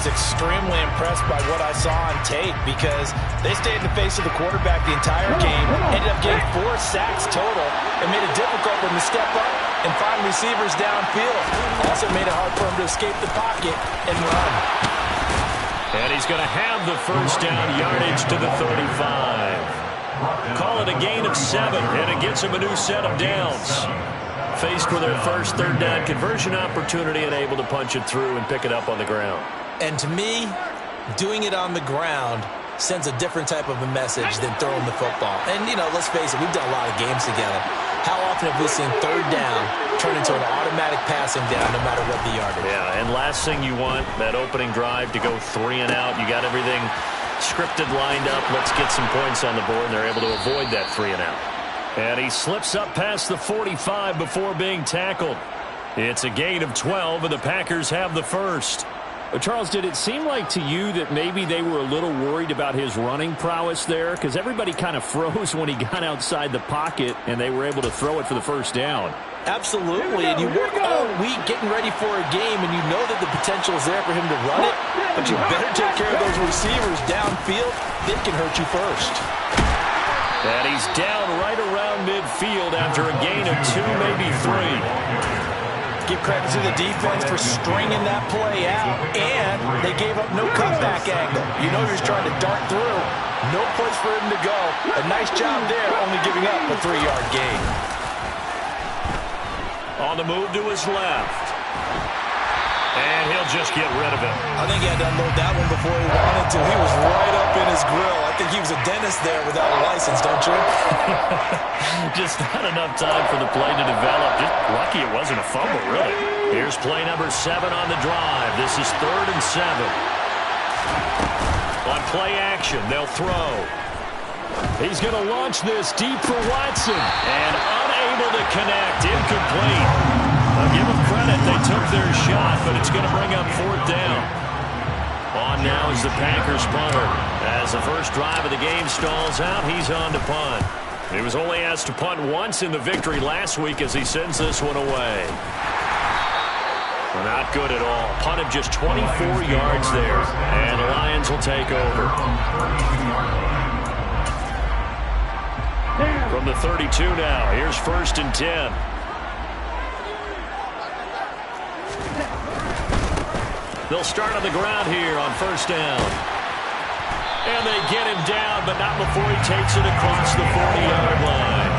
was extremely impressed by what I saw on tape because they stayed in the face of the quarterback the entire game, ended up getting 4 sacks total, and made it difficult for him to step up and find receivers downfield. Also made it hard for him to escape the pocket and run. And he's going to have the first down yardage to the 35. Call it a gain of 7, and it gets him a new set of downs. Faced with their first third down conversion opportunity and able to punch it through and pick it up on the ground. And to me, doing it on the ground sends a different type of a message than throwing the football. And, you know, let's face it, we've done a lot of games together. How often have we seen third down turn into an automatic passing down no matter what the yardage? Yeah, and last thing you want, that opening drive to go 3 and out. You got everything scripted, lined up. Let's get some points on the board, and they're able to avoid that 3 and out. And he slips up past the 45 before being tackled. It's a gain of 12, and the Packers have the first. Charles, did it seem like to you that maybe they were a little worried about his running prowess there? Because everybody kind of froze when he got outside the pocket, and they were able to throw it for the first down. Absolutely, and you work all week getting ready for a game, and you know that the potential is there for him to run it, but you better take care of those receivers downfield. They can hurt you first. And he's down right around midfield after a gain of 2, maybe 3. Give credit to the defense for stringing that play out, and they gave up no cutback angle. You know he was trying to dart through. No place for him to go. A nice job there, only giving up a 3-yard gain. On the move to his left. And he'll just get rid of it. I think he had to unload that one before he wanted to. He was right up in his grill. I think he was a dentist there without a license, don't you? Just not enough time for the play to develop. Just lucky it wasn't a fumble, really. Here's play number 7 on the drive. This is 3rd and 7. On play action, they'll throw. He's going to launch this deep for Watson. And unable to connect. Incomplete. I'll give them credit. They took their shot, but it's going to bring up 4th down. On now is the Packers punter. As the first drive of the game stalls out, he's on to punt. He was only asked to punt once in the victory last week as he sends this one away. Well, not good at all. Punt of just 24 yards there. And the Lions will take over. From the 32 now, here's 1st and 10. They'll start on the ground here on 1st down. And they get him down, but not before he takes it across the 40-yard line.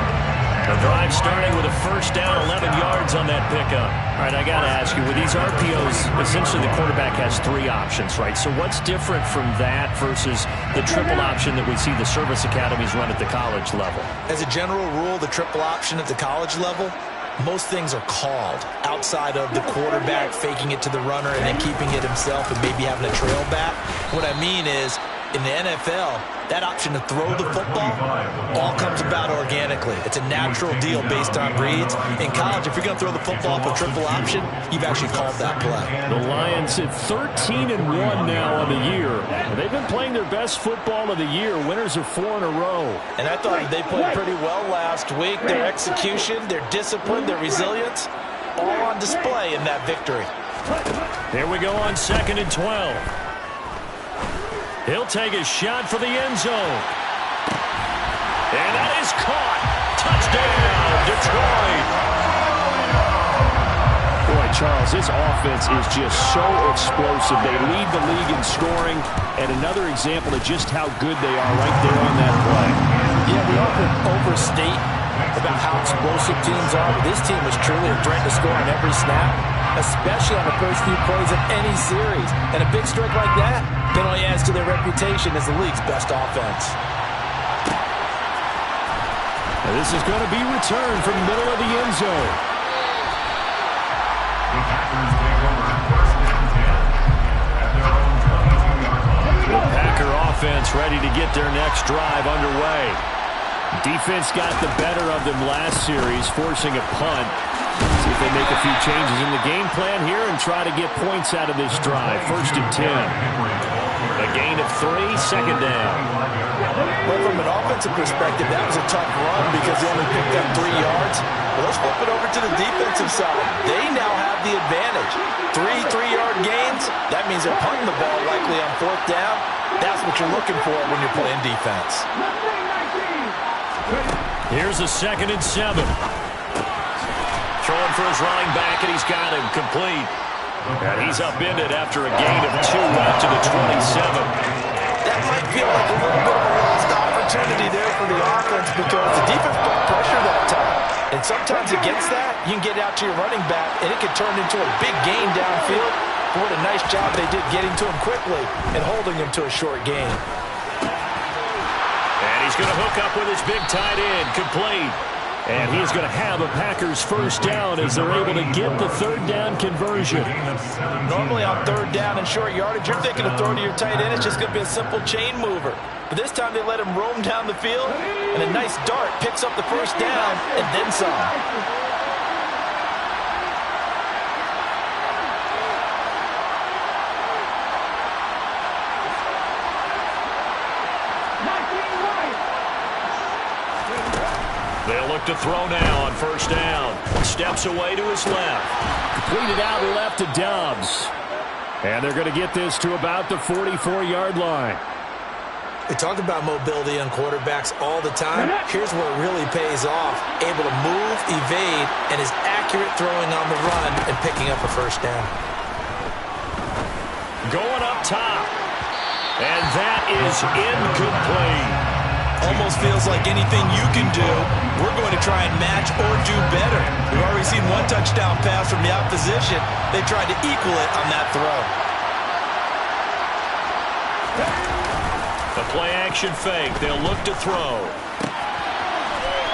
The drive starting with a 1st down, 11 yards on that pickup. All right, I got to ask you, with these RPOs, essentially the quarterback has 3 options, right? So what's different from that versus the triple option that we see the service academies run at the college level? As a general rule, the triple option at the college level, most things are called outside of the quarterback faking it to the runner and then keeping it himself and maybe having a trail back. What I mean is, in the NFL, that option to throw the football all comes about organically. It's a natural deal based on reads. In college, if you're going to throw the football up a triple option, you've actually called that play. The Lions at 13-1 now on the year. They've been playing their best football of the year. Winners of 4 in a row. And I thought they played pretty well last week. Their execution, their discipline, their resilience, all on display in that victory. Here we go on 2nd and 12. He'll take a shot for the end zone. And that is caught. Touchdown, Detroit. Boy, Charles, this offense is just so explosive. They lead the league in scoring, and another example of just how good they are right there on that play. Yeah, we often overstate about how explosive teams are, but this team is truly a threat to score on every snap, especially on the first few plays of any series. And a big strike like that can only adds to their reputation as the league's best offense. And this is going to be returned from the middle of the end zone. The Packer offense ready to get their next drive underway. Defense got the better of them last series, forcing a punt. See if they make a few changes in the game plan here and try to get points out of this drive. 1st and 10. A gain of 3, second down. Well, from an offensive perspective, that was a tough run because they only picked up 3 yards. Well, let's flip it over to the defensive side. They now have the advantage. 3 3-yard gains, that means they're punting the ball likely on 4th down. That's what you're looking for when you're playing defense. Here's a 2nd and 7. Throwing for his running back, and he's got him complete. And he's upended after a gain of 2 out to the 27. That might feel like a little bit of a lost opportunity there for the offense because the defense put pressure that time. And sometimes against that, you can get out to your running back, and it can turn into a big gain downfield. But what a nice job they did getting to him quickly and holding him to a short gain. And he's going to hook up with his big tight end, complete. And he's going to have a Packers first down as they're able to get the 3rd down conversion. Normally on 3rd down and short yardage, you're thinking of throwing to your tight end. It's just going to be a simple chain mover. But this time they let him roam down the field, and a nice dart picks up the first down and then some. They'll look to throw now on 1st down. Steps away to his left. Completed out left to Doubs. And they're going to get this to about the 44-yard line. We talk about mobility on quarterbacks all the time. Here's where it really pays off. Able to move, evade, and is accurate throwing on the run and picking up a first down. Going up top. And that is incomplete. Almost feels like anything you can do, we're going to try and match or do better. We've already seen 1 touchdown pass from the opposition. They tried to equal it on that throw. The play-action fake. They'll look to throw.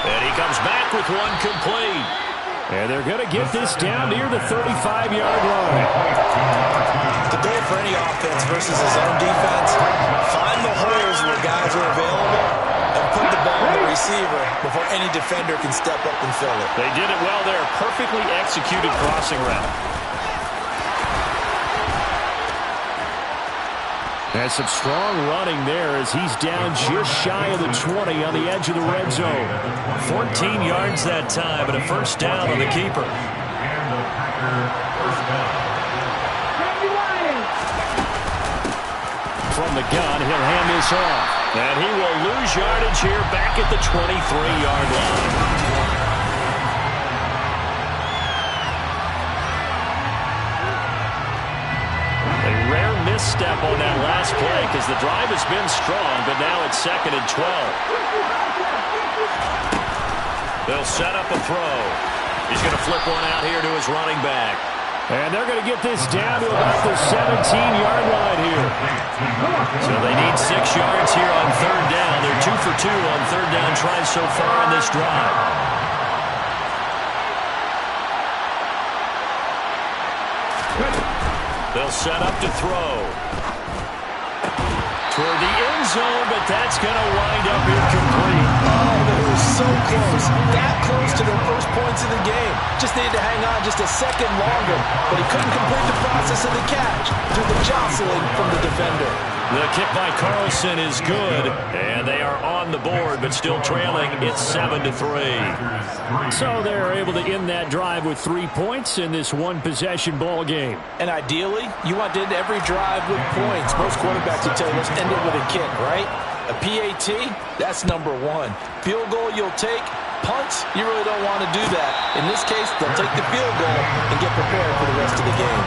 And he comes back with 1 complete. And they're going to get this down near the 35-yard line. The day for any offense versus his own defense, find the holes where guys are available and put the ball on the receiver before any defender can step up and fill it. They did it well there. Perfectly executed crossing route. And some strong running there as he's down just shy of the 20 on the edge of the red zone. 14 yards that time and a first down on the keeper. From the gun, he'll hand this off. And he will lose yardage here back at the 23-yard line. A rare misstep on that last play because the drive has been strong, but now it's 2nd and 12. They'll set up a throw. He's going to flip one out here to his running back. And they're going to get this down to about the 17-yard line here. So they need 6 yards here on 3rd down. They're 2 for 2 on 3rd down tries so far in this drive. They'll set up to throw. Toward the end zone, but that's going to wind up incomplete. Oh, they were so close. That close to their first points of the game. Just needed to hang on just a second longer, but he couldn't complete the process of the catch through the jostling from the defender. The kick by Carlson is good, and they are on the board, but still trailing. It's 7-3. So they're able to end that drive with 3 points in this one-possession ball game. And ideally, you want to end every drive with points. Most quarterbacks will tell you, let's end it with a kick, right? A PAT, that's number 1. Field goal you'll take. Punts, you really don't want to do that. In this case, they'll take the field goal and get prepared for the rest of the game.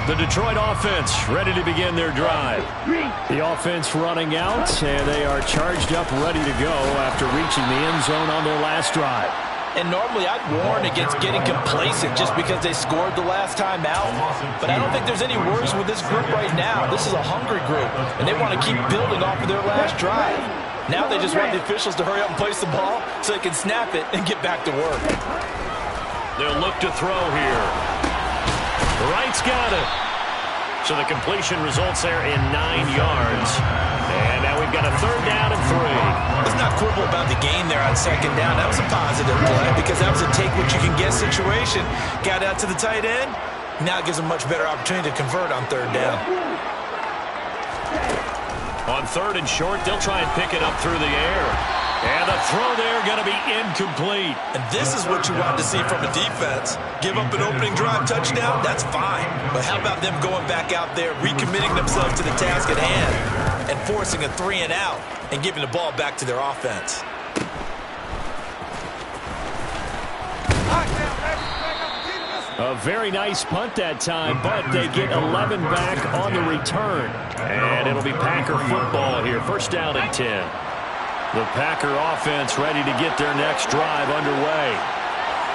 The Detroit offense ready to begin their drive. The offense running out, and they are charged up, ready to go after reaching the end zone on their last drive. And normally I'd warn against getting complacent just because they scored the last time out. But I don't think there's any worries with this group right now. This is a hungry group, and they want to keep building off of their last drive. Now they just want the officials to hurry up and place the ball so they can snap it and get back to work. They'll look to throw here. Wright's got it. So the completion results there in 9 yards. And now we we've got a 3rd down and 3. Let's not quibble about the gain there on 2nd down. That was a positive play because that was a take-what-you-can-get situation. Got out to the tight end. Now it gives them much better opportunity to convert on 3rd down. On 3rd and short, they'll try and pick it up through the air. And the throw there going to be incomplete. And this is what you want to see from a defense. Give up an opening drive touchdown, that's fine. But how about them going back out there, recommitting themselves to the task at hand, and forcing a 3 and out, and giving the ball back to their offense. A very nice punt that time, but they get 11 back on the return. And it'll be Packer football here. 1st down and 10. The Packer offense ready to get their next drive underway.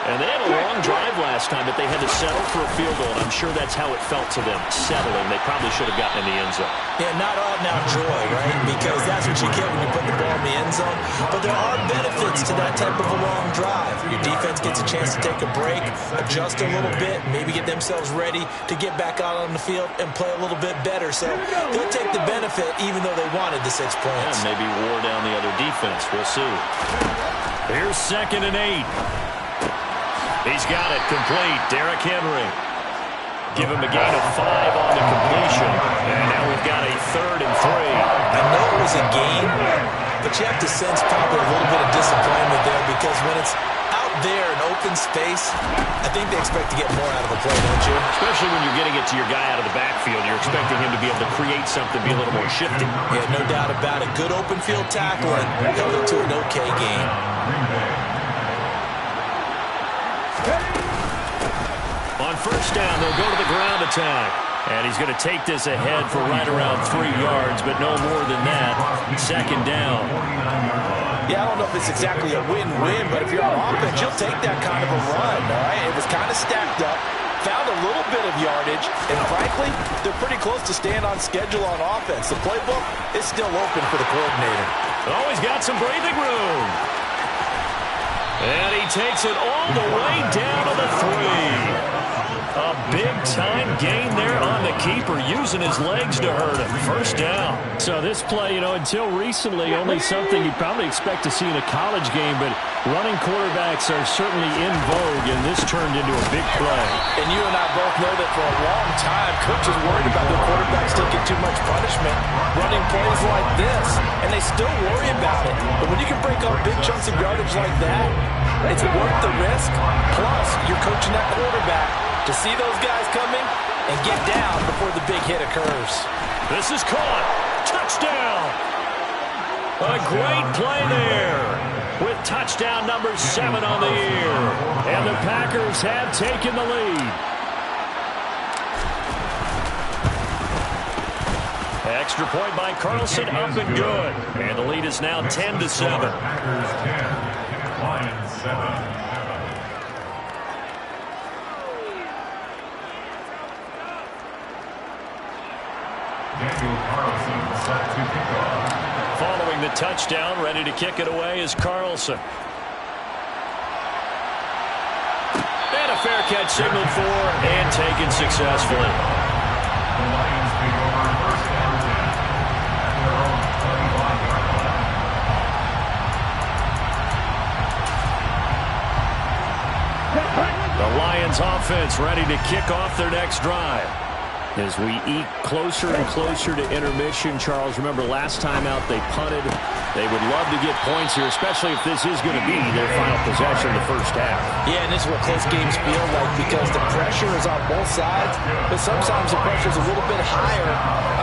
And they had a long drive last time, but they had to settle for a field goal. And I'm sure that's how it felt to them, settling. They probably should have gotten in the end zone. Yeah, not all now joy, right? Because that's what you get when you put the ball in the end zone. But there are benefits to that type of a long drive. Your defense gets a chance to take a break, adjust a little bit, maybe get themselves ready to get back out on the field and play a little bit better. So they'll take the benefit even though they wanted the 6 points. And maybe wore down the other defense. We'll see. Here's 2nd and 8. He's got it complete. Derrick Henry. Give him a gain of 5 on the completion. And now we've got a 3rd and 3. I know it was a game, but you have to sense probably a little bit of disappointment there because when it's out there in open space, I think they expect to get more out of a play, don't you? Especially when you're getting it to your guy out of the backfield. You're expecting him to be able to create something, be a little more shifty. Yeah, no doubt about it. Good open field tackling held it to an okay game. On 1st down, they'll go to the ground attack. And he's going to take this ahead for right around 3 yards, but no more than that. 2nd down. Yeah, I don't know if it's exactly a win-win, but if you're on offense, you'll take that kind of a run, all right? It was kind of stacked up, found a little bit of yardage, and frankly, they're pretty close to staying on schedule on offense. The playbook is still open for the coordinator. Oh, he's got some breathing room. And he takes it all the way down to the 3. A big-time gain there on the keeper, using his legs to hurt him. 1st down. So this play, until recently, only something you'd probably expect to see in a college game, but running quarterbacks are certainly in vogue, and this turned into a big play. And you and I both know that for a long time, coaches worried about their quarterbacks taking too much punishment, running plays like this, and they still worry about it. But when you can break up big chunks of yardage like that, it's worth the risk. Plus, you're coaching that quarterback to see those guys coming and get down before the big hit occurs. This is caught. Touchdown. A great play there with touchdown number 7 on the year. And the Packers have taken the lead. Extra point by Carlson, up and good. And the lead is now 10-7. Lions 7. Following the touchdown, ready to kick it away is Carlson. And a fair catch signaled for and taken successfully. The Lions take over 1st and 10 at their own 35-yard line. The Lions offense ready to kick off their next drive. As we eke closer and closer to intermission, Charles, remember last time out they punted. They would love to get points here, especially if this is going to be their final possession in the 1st half. Yeah, and this is what close games feel like because the pressure is on both sides, but sometimes the pressure is a little bit higher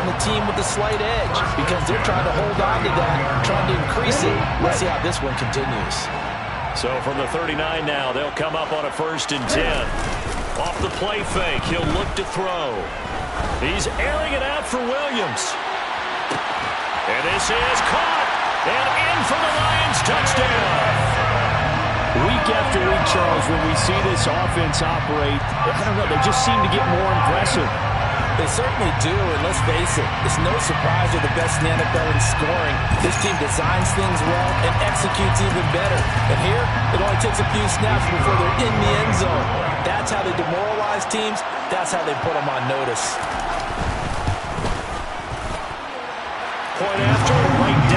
on the team with the slight edge because they're trying to hold on to that, trying to increase it. Let's see how this one continues. So from the 39 now, they'll come up on a 1st and 10. Off the play fake, he'll look to throw. He's airing it out for Williams. And this is caught. And in for the Lions, touchdown. Week after week, Charles, when we see this offense operate, I don't know, they just seem to get more impressive. They certainly do, and let's face it, it's no surprise they're the best in the NFL in scoring. This team designs things well and executes even better. And here, it only takes a few snaps before they're in the end zone. That's how they demoralize teams. That's how they put them on notice. Point after, right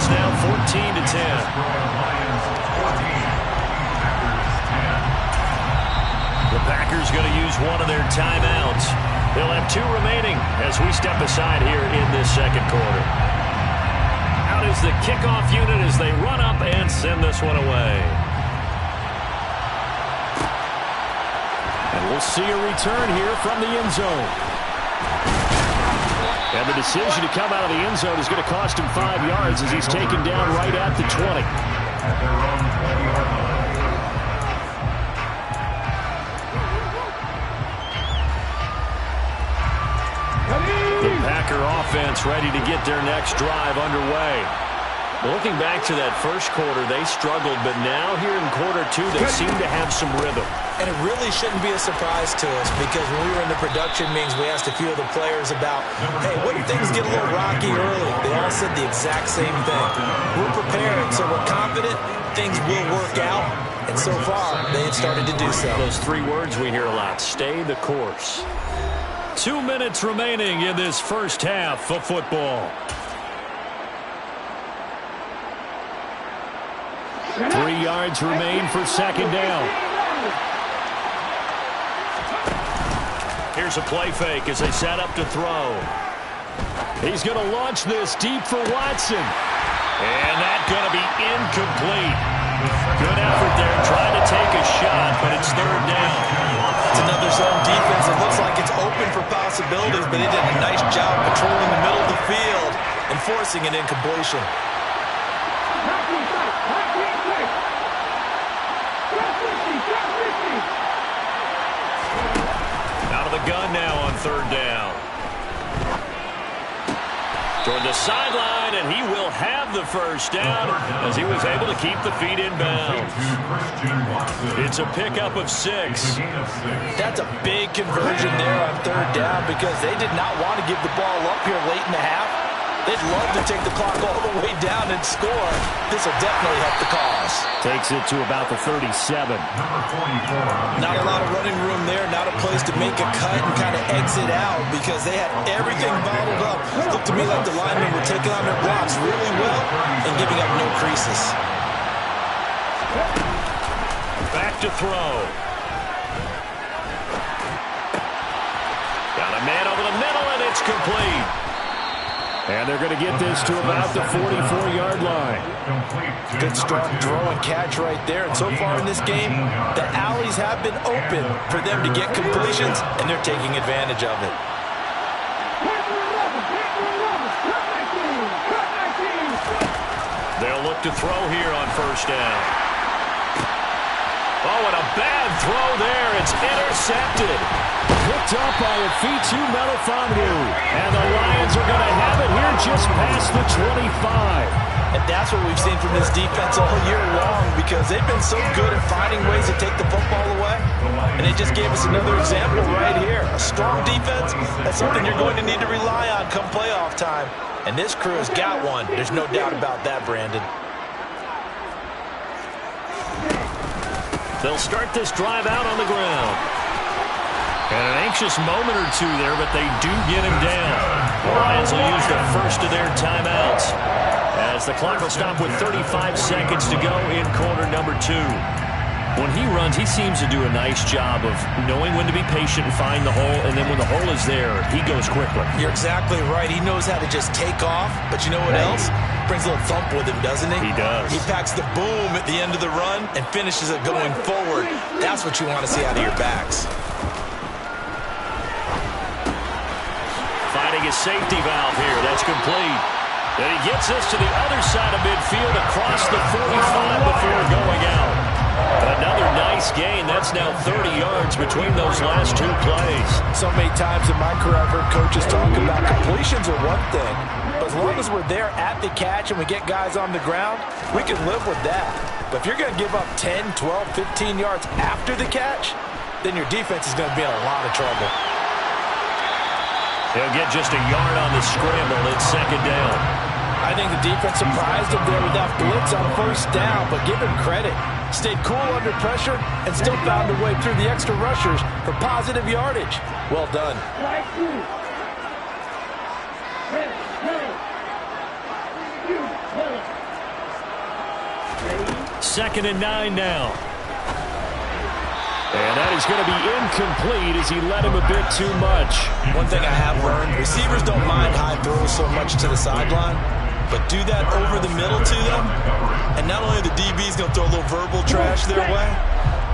It's now 14-10. Lions 14, Packers 10. The Packers going to use one of their timeouts. They'll have 2 remaining as we step aside here in this second quarter. Out is the kickoff unit as they run up and send this one away. And we'll see a return here from the end zone. And the decision to come out of the end zone is going to cost him 5 yards as he's taken down right at the 20. At their own 20-yard line. The Packer offense ready to get their next drive underway. Looking back to that first quarter, they struggled, but now here in quarter 2, they seem to have some rhythm. And it really shouldn't be a surprise to us because when we were in the production meetings, we asked a few of the players about, hey, what if things get a little rocky early? They all said the exact same thing. We're prepared, so we're confident things will work out. And so far, they have started to do so. Those 3 words we hear a lot, stay the course. 2 minutes remaining in this first half of football. 3 yards remain for second down. Here's a play fake as they set up to throw. He's going to launch this deep for Watson. And that's going to be incomplete. Good effort there trying to take a shot, but it's third down. It's another zone defense. It looks like it's open for possibilities, but they did a nice job patrolling the middle of the field and forcing an incompletion. Out of the gun now on third down. Toward the sideline, and he will have the first down as he was able to keep the feet in bounds. It's a pickup of 6. That's a big conversion there on third down because they did not want to give the ball up here late in the half. They'd love to take the clock all the way down and score. This will definitely help the cause. Takes it to about the 37. Not a lot of running room there, not a place to make a cut and kind of exit out because they had everything bottled up. Looked to me like the linemen were taking on their blocks really well and giving up no creases. Back to throw. Got a man over the middle, and it's complete. And they're going to get this to about the 44-yard line. Good strong throw and catch right there. And so far in this game, the alleys have been open for them to get completions, and they're taking advantage of it. They'll look to throw here on first down. Oh, and a bad throw there. It's intercepted. Picked up by Afitu Melifonwu. And the Lions are going to have it here just past the 25. And that's what we've seen from this defense all year long because they've been so good at finding ways to take the football away. And they just gave us another example right here. A strong defense, that's something you're going to need to rely on come playoff time. And this crew has got one. There's no doubt about that, Brandon. They'll start this drive out on the ground. And an anxious moment or two there, but they do get him down. The Lions will use the first of their timeouts as the clock will stop with 35 seconds to go in quarter number 2. When he runs, he seems to do a nice job of knowing when to be patient and find the hole, and then when the hole is there, he goes quickly. You're exactly right. He knows how to just take off, but you know what else? Brings a little thump with him, doesn't he? He does. He packs the boom at the end of the run and finishes it going forward. That's what you want to see out of your backs. Finding his safety valve here. That's complete. Then he gets this to the other side of midfield across the 45 before going out. Another nice gain. That's now 30 yards between those last 2 plays. So many times in my career I've heard coaches talk about completions are one thing, but as long as we're there at the catch and we get guys on the ground, we can live with that. But if you're going to give up 10, 12, 15 yards after the catch, then your defense is going to be in a lot of trouble. They'll get just a yard on the scramble. It's second down. I think the defense surprised him there with that blitz on first down, but give him credit. Stayed cool under pressure and still found a way through the extra rushers for positive yardage. Well done. 2nd and 9 now. And that is going to be incomplete as he led him a bit too much. One thing I have learned, receivers don't mind high throws so much to the sideline, but do that over the middle to them, and not only are the DBs going to throw a little verbal trash their way,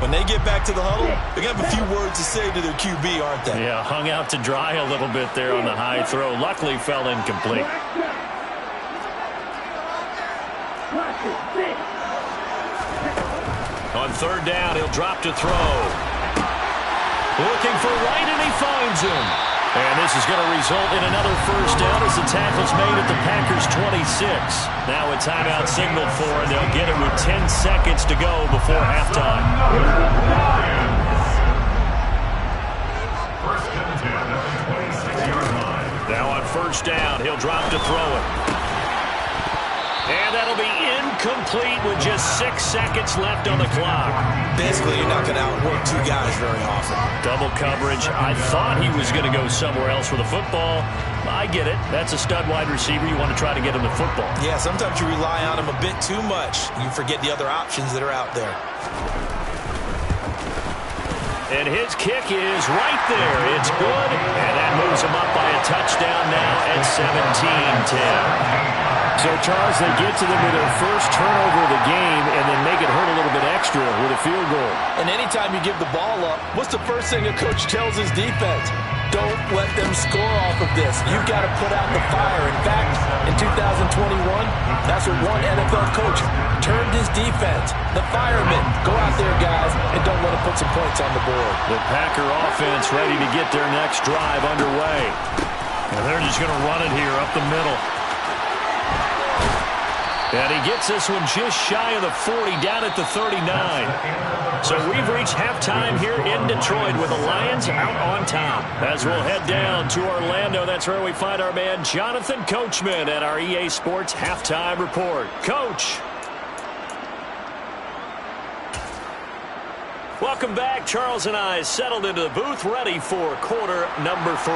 when they get back to the huddle, they're going to have a few words to say to their QB, aren't they? Yeah, hung out to dry a little bit there on the high throw. Luckily fell incomplete. On 3rd down, he'll drop to throw. Looking for Wright, and he finds him. And this is going to result in another 1st down as the tackle's made at the Packers' 26. Now a timeout signaled for, and they'll get it with 10 seconds to go before halftime. 1st and 10 at the 26-yard line. Now on 1st down, he'll drop to throw it. And that'll be incomplete with just 6 seconds left on the clock. Basically, you're not going to outwork two guys very often. Double coverage. I thought he was going to go somewhere else with the football. I get it. That's a stud wide receiver. You want to try to get him the football. Yeah, sometimes you rely on him a bit too much. You forget the other options that are out there. And his kick is right there. It's good. And that moves him up by a touchdown now at 17-10. So, Charles, they get to them with their first turnover of the game and then make it hurt a little bit extra with a field goal. And anytime you give the ball up, what's the first thing a coach tells his defense? Don't let them score off of this. You've got to put out the fire. In fact, in 2021, that's what one NFL coach turned his defense. The firemen. Go out there, guys, and don't let them put some points on the board. The Packer offense ready to get their next drive underway. And they're just going to run it here up the middle. And he gets this one just shy of the 40, down at the 39. So we've reached halftime here in Detroit with the Lions out on top. As we'll head down to Orlando, that's where we find our man Jonathan Coachman at our EA Sports Halftime Report. Coach. Welcome back. Charles and I settled into the booth, ready for quarter number 3.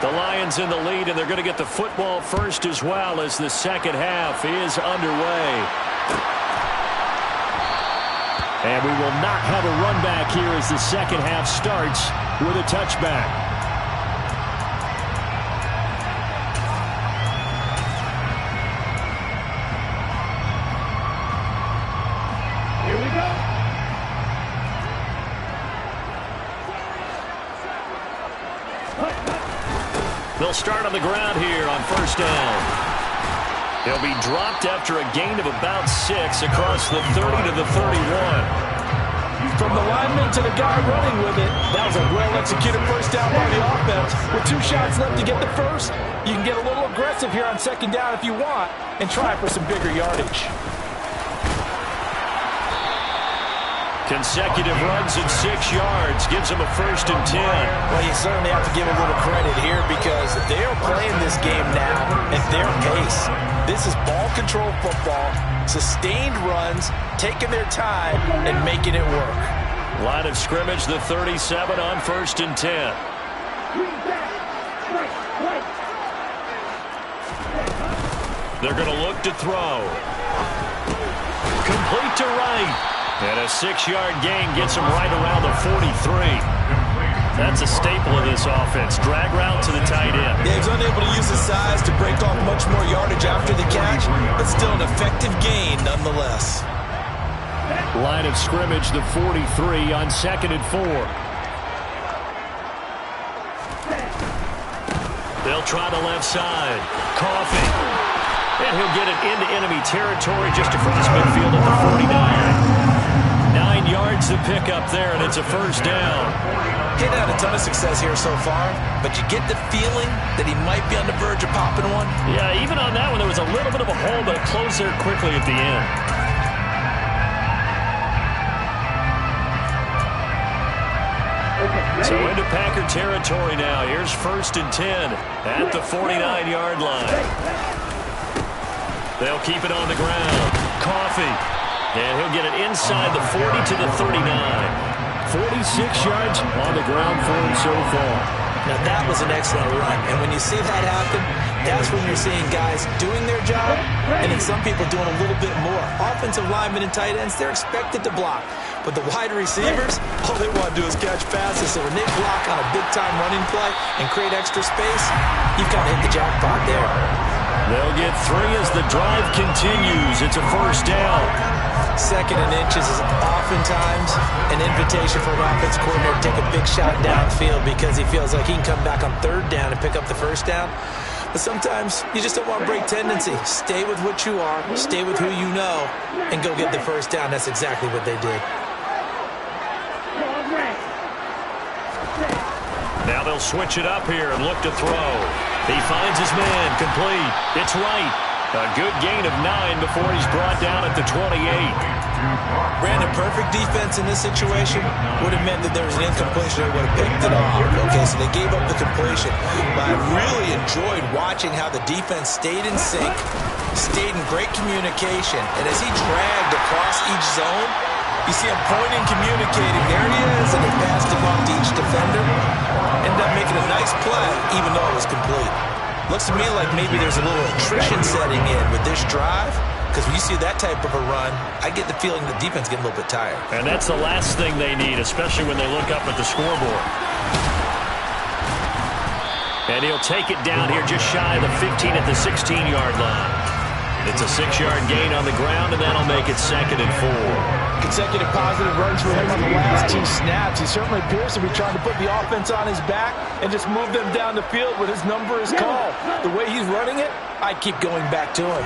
The Lions in the lead, and they're going to get the football first as well as the second half is underway. And we will not have a run back here as the second half starts with a touchback. Here we go. They'll start on the ground here on 1st down. They'll be dropped after a gain of about 6 across the 30 to the 31. From the lineman to the guy running with it, that was a well-executed 1st down by the offense. With 2 shots left to get the first, you can get a little aggressive here on 2nd down if you want and try for some bigger yardage. Consecutive runs and 6 yards gives them a 1st and 10. Well, you certainly have to give a little credit here because they are playing this game now at their pace. This is ball control football, sustained runs, taking their time, and making it work. Line of scrimmage, the 37 on 1st and 10. They're going to look to throw. Complete to Wright. And a 6-yard gain gets him right around the 43. That's a staple of this offense. Drag route to the tight end. Yeah, he's unable to use his size to break off much more yardage after the catch, but still an effective gain nonetheless. Line of scrimmage, the 43 on 2nd and 4. They'll try the left side. Coffee. And he'll get it into enemy territory just across midfield at the 49. 9 yards to pick up there, and it's a 1st down. He's had a ton of success here so far, but you get the feeling that he might be on the verge of popping one. Yeah, even on that one, there was a little bit of a hole, but it closed there quickly at the end. So into Packer territory now. Here's 1st and 10 at the 49-yard line. They'll keep it on the ground. Coffee. And he'll get it inside the 40 to the 39. 46 yards on the ground for him so far. Now, that was an excellent run. And when you see that happen, that's when you're seeing guys doing their job and then some people doing a little bit more. Offensive linemen and tight ends, they're expected to block. But the wide receivers, all they want to do is catch passes. So when they block on a big-time running play and create extra space, you've kind of hit the jackpot there. They'll get 3 as the drive continues. It's a first down. 2nd and inches is oftentimes an invitation for an offense coordinator to take a big shot downfield because he feels like he can come back on 3rd down and pick up the first down. But sometimes you just don't want to break tendency. Stay with what you are, stay with who you know, and go get the first down. That's exactly what they did. Now they'll switch it up here and look to throw. He finds his man, complete. It's right. A good gain of 9 before he's brought down at the 28. Brandon, perfect defense in this situation would have meant that there was an incompletion. They would have picked it off. Okay, so they gave up the completion. But I really enjoyed watching how the defense stayed in sync, stayed in great communication. And as he dragged across each zone, you see him pointing, communicating. There he is, and he passed him off to each defender. Ended up making a nice play, even though it was complete. Looks to me like maybe there's a little attrition setting in with this drive, because when you see that type of a run, I get the feeling the defense getting a little bit tired. And that's the last thing they need, especially when they look up at the scoreboard. And he'll take it down here just shy of the 15 at the 16-yard line. It's a 6-yard gain on the ground, and that'll make it 2nd and 4. Consecutive positive runs for him on the last 2 snaps. He certainly appears to be trying to put the offense on his back and just move them down the field when his number is called. The way he's running it, I keep going back to him.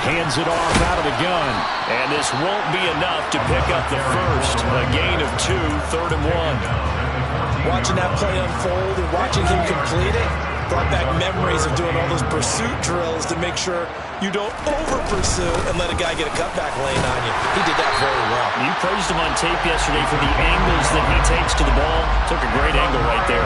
Hands it off out of the gun. And this won't be enough to pick up the first. A gain of 2, 3rd and 1. Watching that play unfold and watching him complete it brought back memories of doing all those pursuit drills to make sure you don't over-pursue and let a guy get a cutback lane on you. He did that very well. You praised him on tape yesterday for the angles that he takes to the ball. Took a great angle right there.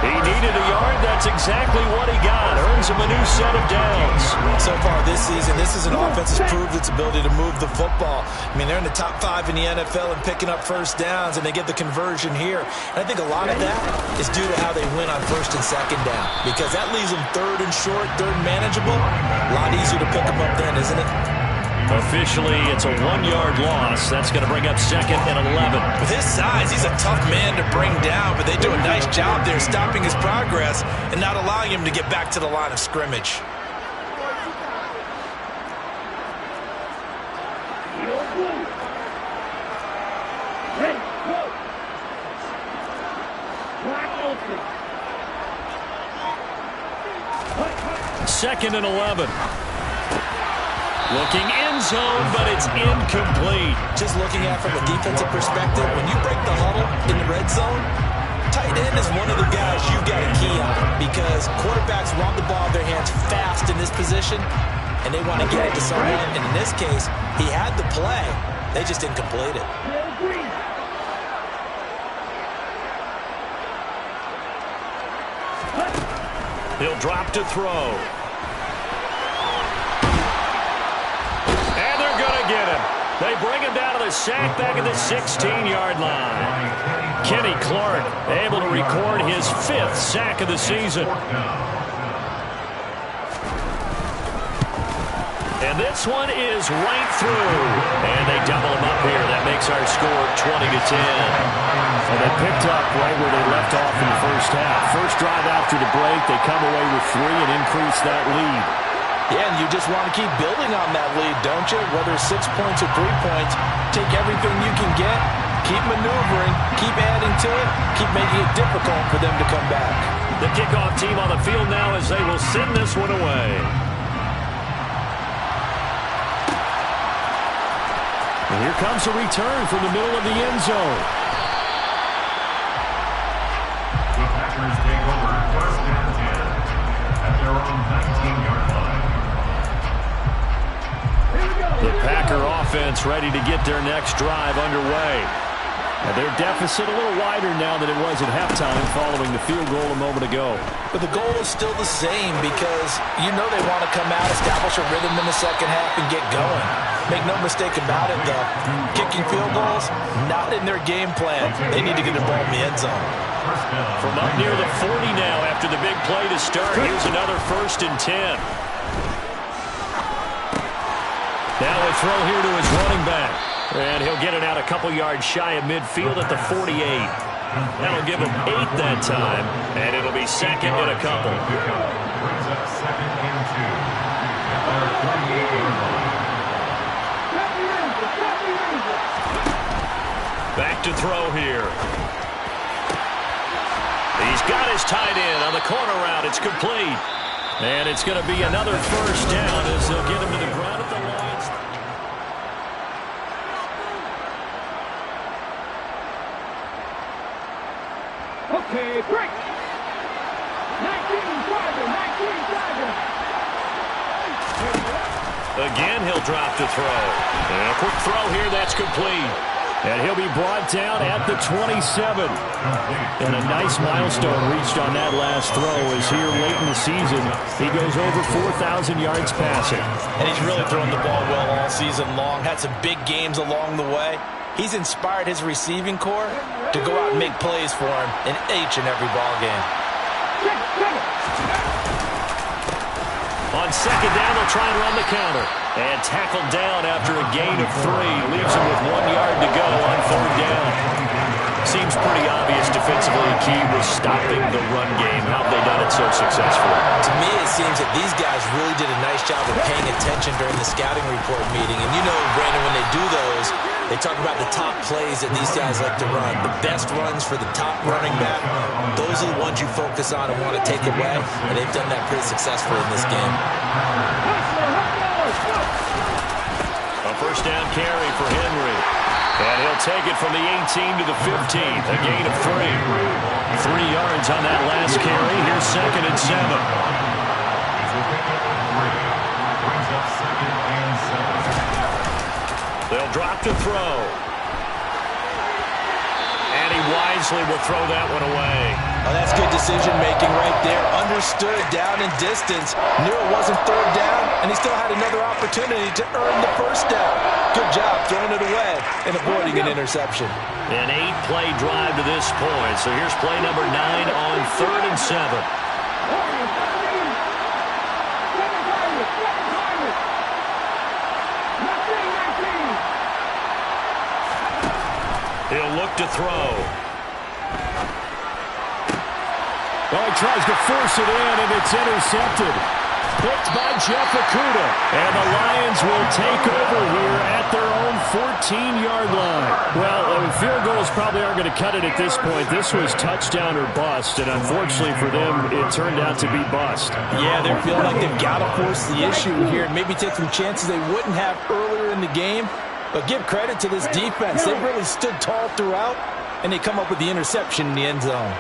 He needed a yard. That's exactly what he got. Earns him a new set of downs. So far this season, this is an offense that's proved its ability to move the football. I mean, they're in the top 5 in the NFL and picking up first downs, and they get the conversion here. And I think a lot of that is due to how they win on 1st and 2nd down, because that leaves them 3rd and short, 3rd and manageable. A lot easier to pick them up then, isn't it? Officially, it's a 1-yard loss. That's going to bring up 2nd and 11. With his size, he's a tough man to bring down, but they do a nice job there stopping his progress and not allowing him to get back to the line of scrimmage. Second and 11. Looking end zone, but it's incomplete. Just looking at it from a defensive perspective, when you break the huddle in the red zone, tight end is one of the guys you've got to key on, because quarterbacks want the ball in their hands fast in this position, and they want to get it to someone. And in this case, he had the play. They just didn't complete it. He'll drop to throw. Get him. They bring him down to the sack back at the 16-yard line. Kenny Clark able to record his 5th sack of the season. And this one is right through. And they double him up here. That makes our score 20-10. And they picked up right where they left off in the first half. First drive after the break, they come away with 3 and increase that lead. Yeah, and you just want to keep building on that lead, don't you? Whether it's 6 points or 3 points, take everything you can get, keep maneuvering, keep adding to it, keep making it difficult for them to come back. The kickoff team on the field now as they will send this one away. And here comes a return from the middle of the end zone. The Packers take over 1st and 10 at their own 19-yard line. The Packer offense ready to get their next drive underway. And their deficit a little wider now than it was at halftime following the field goal a moment ago. But the goal is still the same, because you know they want to come out, establish a rhythm in the second half, and get going. Make no mistake about it, though. Kicking field goals, not in their game plan. They need to get the ball in the end zone. From up near the 40 now after the big play to start. Here's another 1st and 10. Now a throw here to his running back. And he'll get it out a couple yards shy of midfield at the 48. That'll give him 8 that time. And it'll be 2nd and a couple. Brings up 2nd and 2. At their 38-yard line. Back to throw here. He's got his tight end on the corner route. It's complete. And it's going to be another 1st down as they'll get him to the ground at the Lions. Okay, break. 19 driver. Again, he'll drop to throw. And a quick throw here. That's complete. And he'll be brought down at the 27. And a nice milestone reached on that last throw as here late in the season, he goes over 4,000 yards passing. And he's really thrown the ball well all season long. Had some big games along the way. He's inspired his receiving corps to go out and make plays for him in each and every ball game. On 2nd down, they'll try and run the counter. And tackled down after a gain of 3. Leaves him with 1 yard to go on 3rd down. Seems pretty obvious defensively key was stopping the run game. How have they done it so successfully? To me, it seems that these guys really did a nice job of paying attention during the scouting report meeting. And you know, Brandon, when they do those, they talk about the top plays that these guys like to run. The best runs for the top running back, those are the ones you focus on and want to take away. And they've done that pretty successfully in this game. A 1st down carry for Henry. And he'll take it from the 18 to the 15. A gain of 3. 3 yards on that last carry. Here's 2nd and 7. Brings up 2nd and 7. They'll drop to throw. And he wisely will throw that one away. Oh, that's good decision-making right there. Understood down in distance. Knew it wasn't 3rd down, and he still had another opportunity to earn the 1st down. Good job throwing it away and avoiding an interception. An 8-play drive to this point. So here's play number 9 on 3rd and 7. He'll look to throw. Well, he tries to force it in, and it's intercepted. Picked by Jeff Okudah. And the Lions will take over here at their own 14-yard line. Well, field goals probably aren't going to cut it at this point. This was touchdown or bust, and unfortunately for them, it turned out to be bust. Yeah, they're feeling like they've got to force the issue here and maybe take some chances they wouldn't have earlier in the game. But give credit to this defense. They've really stood tall throughout, and they come up with the interception in the end zone.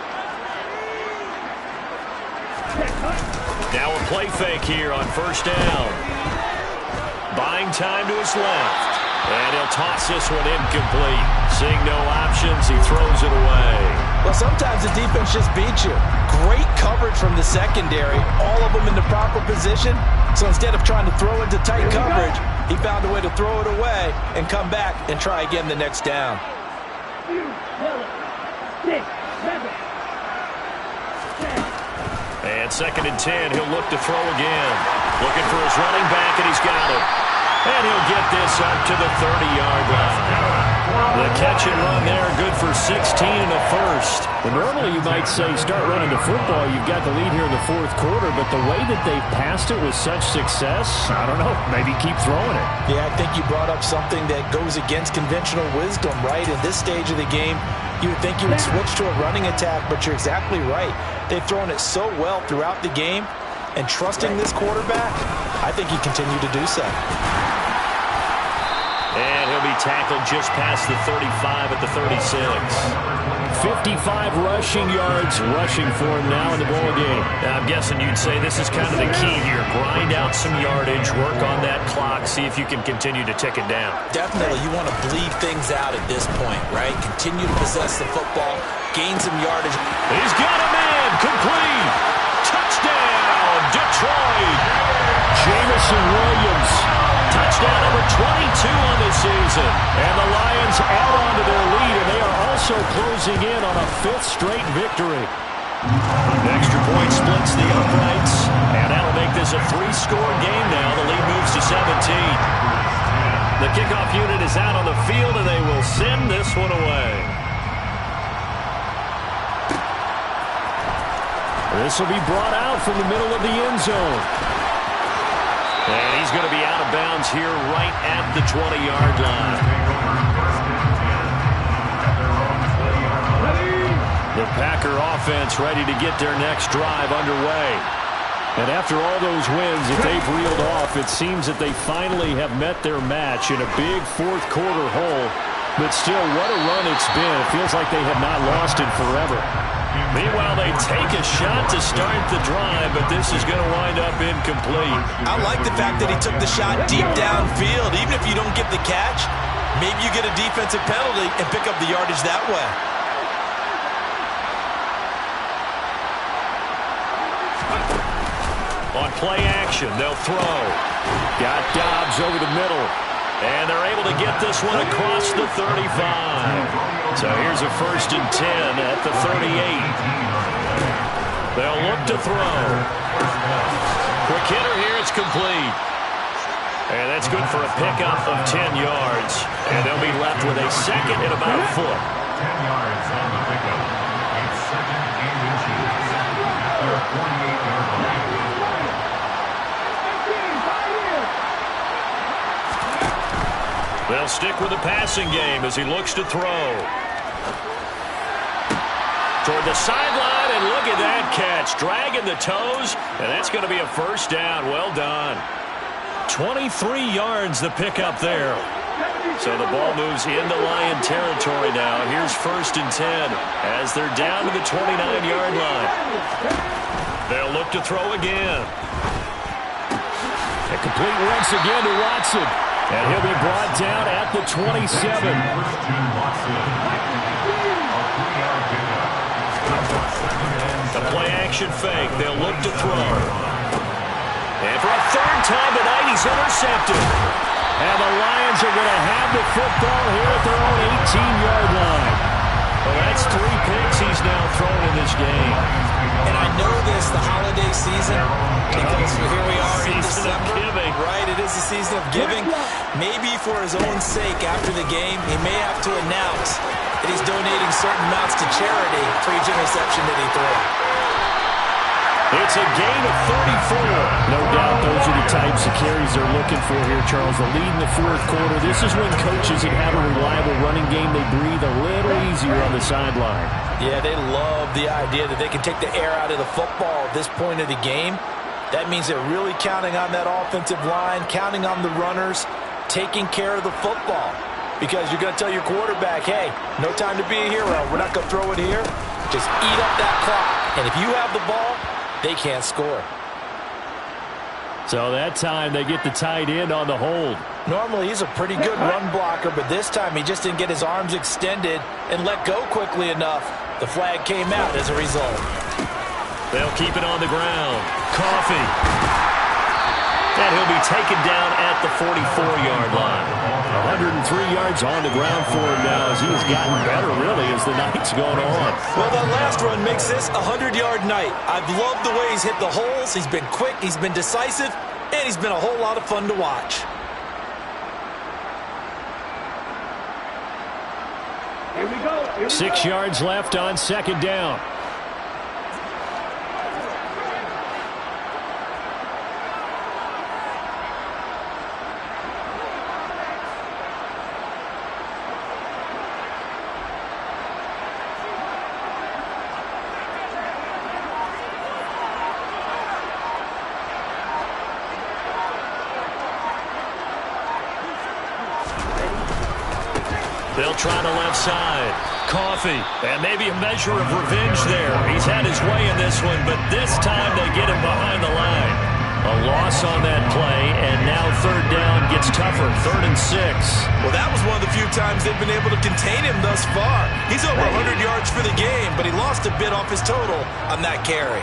Now a play fake here on 1st down. Buying time to his left. And he'll toss this one incomplete. Seeing no options, he throws it away. Well, sometimes the defense just beats you. Great coverage from the secondary. All of them in the proper position. So instead of trying to throw into tight coverage, he found a way to throw it away and come back and try again the next down. And 2nd and 10, he'll look to throw again. Looking for his running back, and he's got it. And he'll get this up to the 30-yard line. The catch and run there, good for 16 and a 1st. Well, normally you might say start running the football. You've got the lead here in the 4th quarter, but the way that they've passed it with such success, I don't know, maybe keep throwing it. Yeah, I think you brought up something that goes against conventional wisdom, right? In this stage of the game, you would think you would switch to a running attack, but you're exactly right. They've thrown it so well throughout the game, and trusting this quarterback, I think he continued to do so. And he'll be tackled just past the 35 at the 36. 55 rushing yards rushing for him now in the ball game. Now, I'm guessing you'd say this is kind of the key here. Grind out some yardage, work on that clock, see if you can continue to tick it down. Definitely, you want to bleed things out at this point, right? Continue to possess the football, gain some yardage. He's got a man, complete. Touchdown, Detroit. Jameson Williams. Touchdown number 22 on this season. And the Lions add on to their lead, and they are also also closing in on a 5th straight victory. The extra point splits the uprights, and that'll make this a 3-score game now. The lead moves to 17. The kickoff unit is out on the field, and they will send this one away. This will be brought out from the middle of the end zone. And he's going to be out of bounds here right at the 20-yard line. The Packer offense ready to get their next drive underway. And after all those wins that they've reeled off, it seems that they finally have met their match in a big fourth-quarter hole. But still, what a run it's been. It feels like they have not lost it forever. Meanwhile, they take a shot to start the drive, but this is going to wind up incomplete. I like the fact that he took the shot deep downfield. Even if you don't get the catch, maybe you get a defensive penalty and pick up the yardage that way. On play action, they'll throw. Got Dobbs over the middle. And they're able to get this one across the 35. So here's a 1st and 10 at the 38. They'll look to throw. Quick hitter here, it's complete. And that's good for a pickup of 10 yards. And they'll be left with a second and about a foot. 10 yards on the pickup. It's second and inches at their 48-yard line. They'll stick with the passing game as he looks to throw. Toward the sideline, and look at that catch. Dragging the toes, and that's going to be a 1st down. Well done. 23 yards the pickup there. So the ball moves into Lion territory now. Here's 1st and 10 as they're down to the 29-yard line. They'll look to throw again. And complete once again to Watson. And he'll be brought down at the 27. The play action fake. They'll look to throw. And for a 3rd time tonight, he's intercepted. And the Lions are going to have the football here at their own 18-yard line. Well, that's 3 picks he's now thrown in this game. And I know this, the holiday season, because here we are in Season of December. giving. Right, it is the season of giving. Maybe for his own sake after the game, he may have to announce that he's donating certain amounts to charity for each interception that he throws. It's a gain of 34. No doubt those are the types of carries they're looking for here, Charles. The lead in the 4th quarter. This is when coaches that have a reliable running game, they breathe a little easier on the sideline. Yeah, they love the idea that they can take the air out of the football at this point of the game. That means they're really counting on that offensive line, counting on the runners, taking care of the football. Because you're going to tell your quarterback, hey, no time to be a hero. We're not going to throw it here. Just eat up that clock. And if you have the ball, they can't score. So that time they get the tight end on the hold. Normally he's a pretty good run blocker, but this time he just didn't get his arms extended and let go quickly enough. The flag came out as a result. They'll keep it on the ground. Coffee. And he'll be taken down at the 44-yard line. 103 yards on the ground for him now as he has gotten better, really, as the night's going on. Well, that last run makes this a 100-yard night. I've loved the way he's hit the holes. He's been quick, he's been decisive, and he's been a whole lot of fun to watch. Here we go. 6 yards left on 2nd down. They'll try the left side. Coffee. And maybe a measure of revenge there. He's had his way in this one, but this time they get him behind the line. A loss on that play, and now 3rd down gets tougher. 3rd and 6. Well, that was one of the few times they've been able to contain him thus far. He's over 100 yards for the game, but he lost a bit off his total on that carry.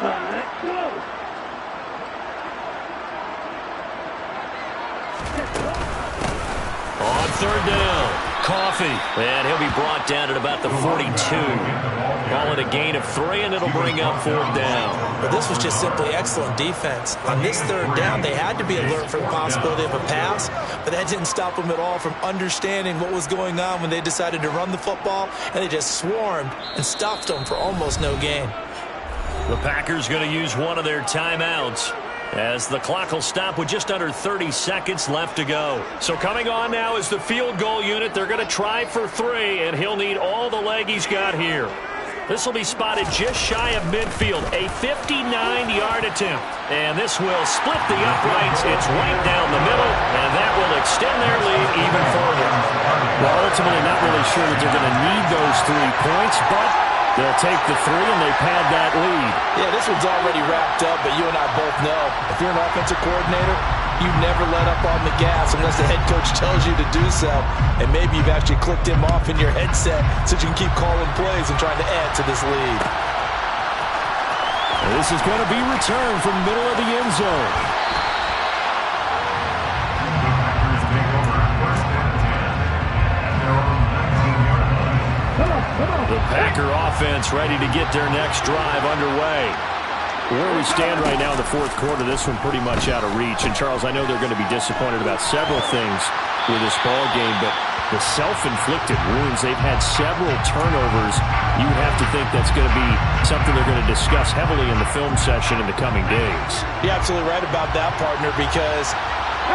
Let's go. third down. Coffee. And he'll be brought down at about the 42. Call it a gain of 3, and it'll bring up fourth down. But this was just simply excellent defense. On this third down, they had to be alert for the possibility of a pass, but that didn't stop them at all from understanding what was going on when they decided to run the football, and they just swarmed and stuffed them for almost no gain. The Packers going to use one of their timeouts as the clock will stop with just under 30 seconds left to go. So coming on now is the field goal unit. They're going to try for 3, and he'll need all the leg he's got here. This will be spotted just shy of midfield, a 59-yard attempt. And this will split the uprights. It's right down the middle, and that will extend their lead even further. Well, ultimately not really sure that they're going to need those 3 points, but they'll take the 3 and they pad that lead. Yeah, this one's already wrapped up, but you and I both know if you're an offensive coordinator, you never let up on the gas unless the head coach tells you to do so. And maybe you've actually clicked him off in your headset so you can keep calling plays and trying to add to this lead. And this is going to be returned from middle of the end zone. The Packer offense ready to get their next drive underway. Where we stand right now in the fourth quarter, this one pretty much out of reach. And, Charles, I know they're going to be disappointed about several things with this ball game, but the self-inflicted wounds, they've had several turnovers. You would have to think that's going to be something they're going to discuss heavily in the film session in the coming days. You're absolutely right about that, partner, because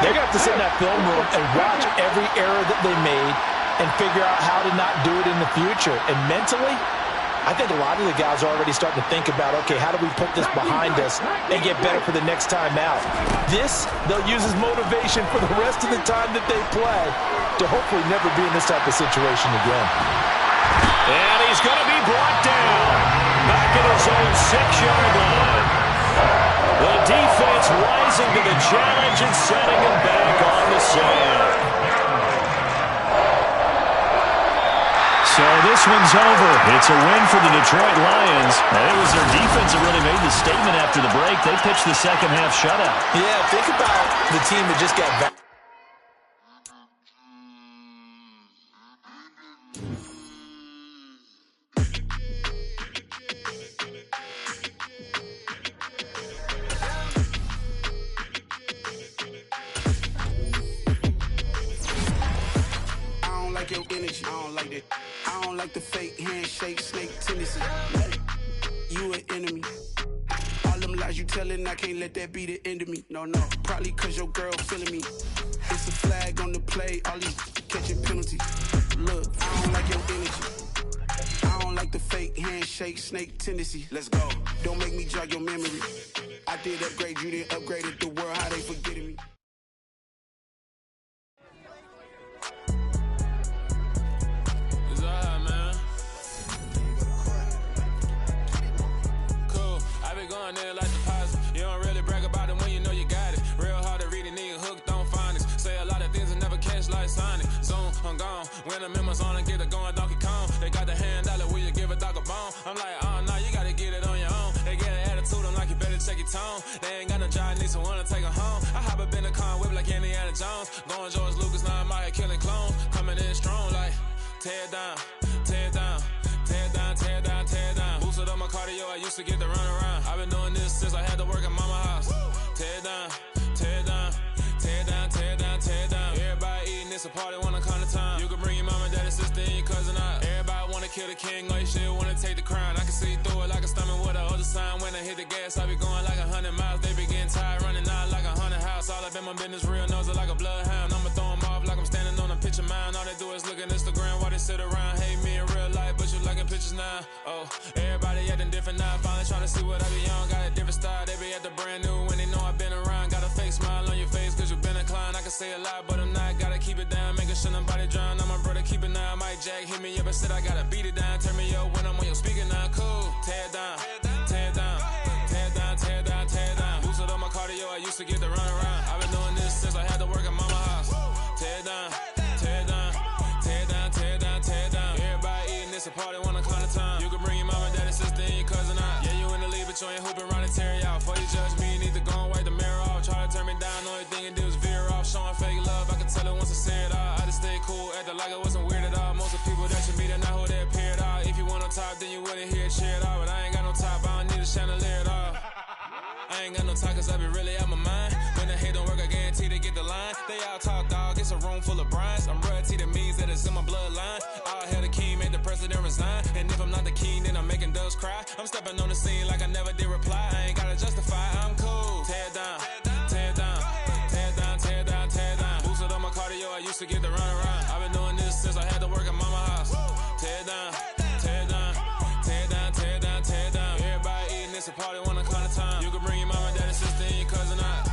they're going to have to sit in that film room and watch every error that they made and figure out how to not do it in the future. And mentally, I think a lot of the guys are already starting to think about, okay, how do we put this behind us and get better for the next time out? This, they'll use as motivation for the rest of the time that they play to hopefully never be in this type of situation again. And he's going to be brought down back at his own 6-yard line. The defense rising to the challenge and setting him back on the sand. So this one's over. It's a win for the Detroit Lions. And it was their defense that really made the statement after the break. They pitched the second half shutout. Yeah, think about the team that just got back. I don't like your energy. I don't like that. I don't like the fake handshake, snake tendency. You an enemy. All them lies you telling, I can't let that be the end of me. No, probably cause your girl feeling me. It's a flag on the play, all these catching penalties. Look, I don't like your energy. I don't like the fake handshake, snake tendency. Let's go. Don't make me jog your memory. I did upgrade, you didn't upgrade it. The world, how they forgetting me. Going there like deposit. You don't really brag about it when you know you got it. Real hard to read a nigga hooked on phonics. Say a lot of things and never catch like Sonic. Zoom, I'm gone. When the members on and get it going Donkey Kong. They got the hand dollar, will you give a dog a bone? I'm like, oh no, you gotta get it on your own. They get an attitude, I'm like, you better check your tone. They ain't got no job, need someone to take her home. I hop up in the car and whip like Indiana Jones. Going George Lucas, now I'm out here killing clones. Coming in strong like, tear down, tear down. Tear down, tear down, tear down. Boosted up my cardio, I used to get to run around. I've been doing this since I had to work at mama house. Tear down, tear down, tear down, tear down, tear down. Everybody eating this a party when I come to time. You can bring your mama, daddy, sister, and your cousin out. Everybody wanna kill the king, or you shit wanna take the crown. I can see through it like a stomach with a other sign. When I hit the gas, I be going like 100 miles. They be getting tired, running out like 100 house. All up in my business, real nose it like a bloodhound. I'ma throw them off like I'm standing on a picture mound. All they do is look at Instagram while they sit around. Hate me in real life, but you liking pictures now. Oh, everybody acting different now. Finally trying to see what I be on. Got a different style, they be at the brand new when they know I've been around. Got a fake smile on your face cause you been inclined. I can say a lot, but I'm not. Gotta keep it down, making sure nobody drown. I'm my brother, keep it now. Mike Jack hit me up and said I gotta beat it down. Turn me up when I'm on your speaker now. Cool, tear down, tear down, tear down, tear down, tear down. Boosted up my cardio, I used to get to run around. I've been doing this since I had to work at mama house. Tear down, tear down, tear down, tear down, tear down. Everybody eating this a party when I come to time. You can bring your mama, daddy, sister, and your cousin out. Yeah, you in the league, but you ain't hooping around and tear you out. Before you judge me, you need to go and wipe the mirror off. Try to turn me down, only thing you do is veer off. Showing fake love, I can tell it once I say it out. I just stay cool, I ain't got no talk, cause I be really out my mind. When the hate don't work, I guarantee to get the line. They all talk, dog, it's a room full of brines. I'm royalty, that means that it's in my bloodline. All hail the king, made the president resign. And if I'm not the king, then I'm making doves cry. I'm stepping on the scene like I never did reply. I ain't gotta justify, I'm cool. Tear it down, tear it down, tear it down, tear it down, tear it down. Boosted on my cardio, I used to get the run around. I've been doing this since I had to work at mama house. Tear it down, tear it down, tear it down, tear it down, tear it down. Everybody eating, it's a party, one o'clock time. You can bring your mama, daddy, sister, and your cousin out.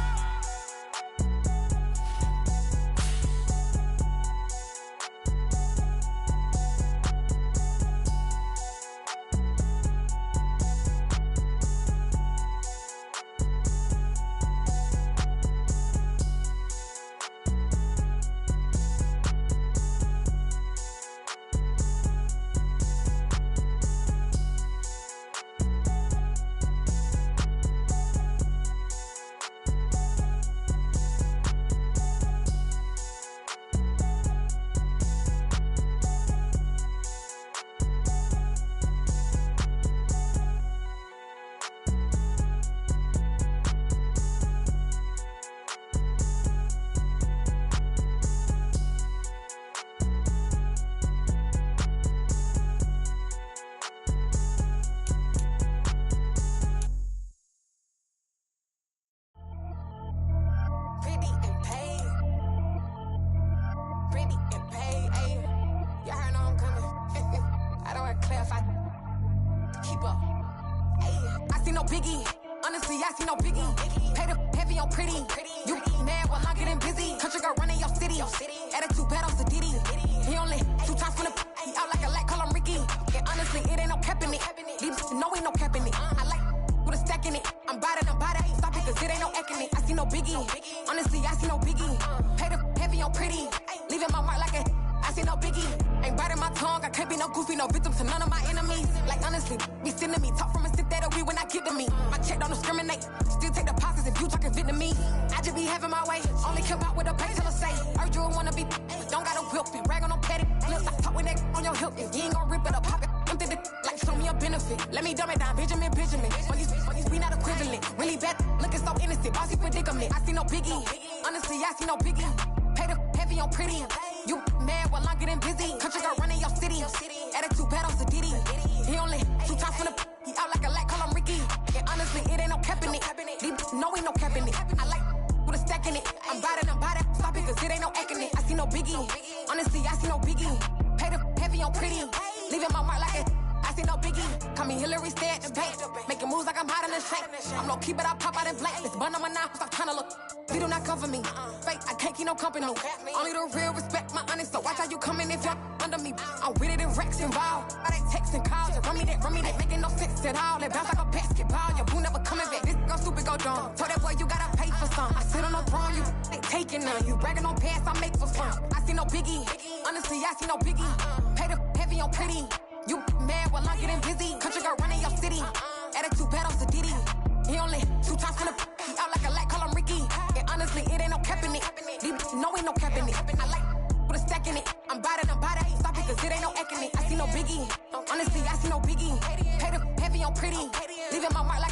Only the real respect my honest, so watch how you coming if you're under me. I'm with it in Rex involved. I they texting calls, run me that, making no sense at all. It bounce like a basketball, your boo never coming back. This go stupid, go dumb. Told that boy you gotta pay for some. I sit on no throne, you ain't taking none. You bragging on pants, I make for fun. I see no biggie, honestly, I see no biggie. Pay the heavy on pretty. You mad while I'm getting busy. Country girl running your city. Attitude bad on Sadiddy. He only 2 times from the he out like a light, call him Ricky. And honestly, it ain't no cap in it. No, ain't no cap in it. I like with a stack in it. I'm about it. Stop it, cause it ain't no acting it. I see no biggie. Honestly, I see no biggie. Pay the heavy on pretty. Leaving my mark like a